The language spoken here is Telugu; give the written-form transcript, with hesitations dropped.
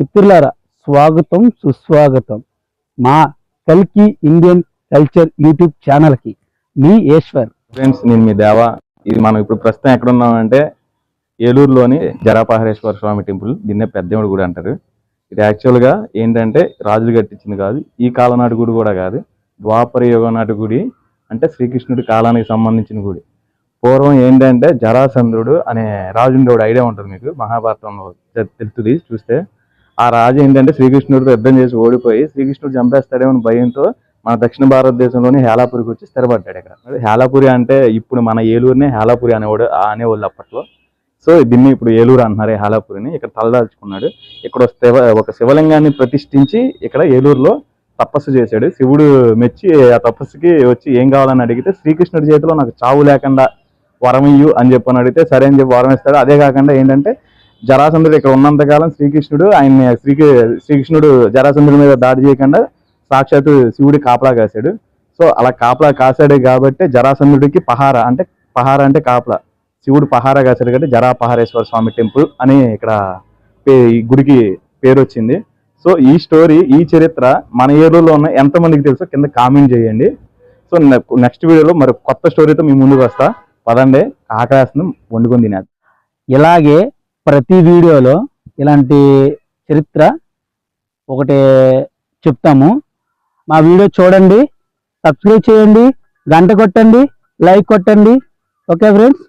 మిత్రులారా, స్వాగతం సుస్వాగతం మా కల్కి ఇండియన్ కల్చర్ యూట్యూబ్ ఛానల్కి. మీ ఈశ్వర్. ఫ్రెండ్స్, నేను మీ దేవా. ఇది మనం ఇప్పుడు ప్రస్తుతం ఎక్కడ ఉన్నామంటే ఏలూరులోని జరాపహరేశ్వర స్వామి టెంపుల్. దీన్నే పెద్దేవుడు గుడి అంటారు. ఇది యాక్చువల్గా ఏంటంటే రాజులు కట్టించింది కాదు, ఈ కాలం నాటి గుడి కూడా కాదు. ద్వాపర యుగం నాటి గుడి, అంటే శ్రీకృష్ణుడి కాలానికి సంబంధించిన గుడి. పూర్వం ఏంటంటే జరాసంధుడు అనే రాజుండేవాడు, ఐడియా ఉంటుంది మీకు, మహాభారతంలో తెలుస్తుంది చూస్తే. ఆ రాజు ఏంటంటే శ్రీకృష్ణుడితో యుద్ధం చేసి ఓడిపోయి శ్రీకృష్ణుడు చంపేస్తాడేమో భయంతో మన దక్షిణ భారతదేశంలోని హేలాపురికి వచ్చి స్థిరపడ్డాడు. ఇక్కడ హేలాపురి అంటే ఇప్పుడు మన ఏలూరునే హేలాపురి అనేవాళ్ళు అప్పట్లో. సో దీన్ని ఇప్పుడు ఏలూరు అంటున్నారు, హేలాపురిని. ఇక్కడ తలదాల్చుకున్నాడు. ఇక్కడ ఒక శివలింగాన్ని ప్రతిష్ఠించి ఇక్కడ ఏలూరులో తపస్సు చేశాడు. శివుడు మెచ్చి ఆ తపస్సుకి వచ్చి ఏం కావాలని అడిగితే శ్రీకృష్ణుడి చేతిలో నాకు చావు లేకుండా వరం ఇయ్యు అని చెప్పని అడిగితే సరే అని చెప్పి వరం ఇస్తాడు. అదే కాకుండా ఏంటంటే జరాసంధుడు ఇక్కడ ఉన్నంతకాలం శ్రీకృష్ణుడు జరాసంధుడి మీద దాడి చేయకుండా సాక్షాత్తు శివుడి కాపలా కాశాడు. సో అలా కాపలా కాశాడు కాబట్టి జరాసంధుడికి పహార అంటే కాపలా, శివుడు పహార కాశాడు కాబట్టి జరాపహరేశ్వర స్వామి టెంపుల్ అని ఇక్కడ ఈ గుడికి పేరు వచ్చింది. సో ఈ స్టోరీ, ఈ చరిత్ర మన ఏరియాలో ఉన్న ఎంతమందికి తెలుసో కింద కామెంట్ చేయండి. సో నెక్స్ట్ వీడియోలో మరి కొత్త స్టోరీతో మీ ముందుకు వస్తా. పదండి, ఆకలేస్తుంది, వండుకొని తినేది. ఇలాగే ప్రతి వీడియోలో ఇలాంటి చరిత్ర ఒకటి చెప్తాము. మా వీడియో చూడండి, సబ్స్క్రైబ్ చేయండి, గంట కొట్టండి, లైక్ కొట్టండి. Okay friends.